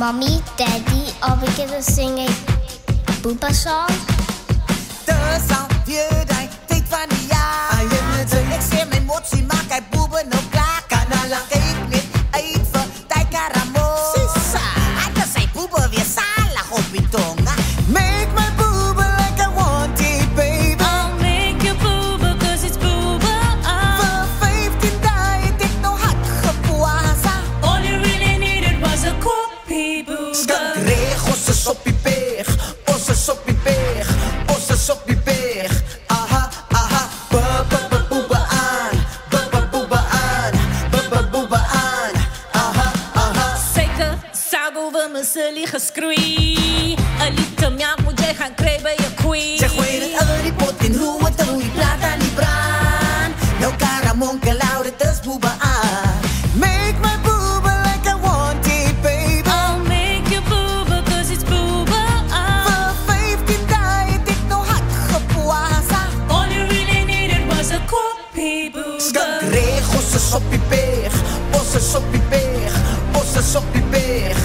Mommy, Daddy, are we gonna sing a Booba song? Dis alweer die tyd van die jaar. Ek sê my motsie maak hy boebe nou klaar. Kan al lang kyk net uit vir die karamo. Sissa, hy kan sy boebe weer salig op die tonga. Make my boebe like I want it, baby. I'll make you booba, cause it's booba. Vir 15 dae het ek nou hard gepoasa. All you really needed was a koppie booba. Skakreg, ons is op die berg. Ons is op die berg. Ons is op die berg. Aha, aha. Booba aan. Booba aan. Booba aan. Aha, aha. Zeker, sago we me silly geskroei. Een liter melk moet jy gaan kry by jou queen. Zeg gooi dit in die pot en roe het hoe die plaat aan die brand. Nou karamonke lauw, dit is booba aan. Make my booba like I want it, baby. I'll make you booba, cause it's booba. Vir 15 dae het ek nou hard gepoasa. All you really needed was a koppie booba. Skakreg, ons is op die berg. Ons is op die berg. Ons is op die berg.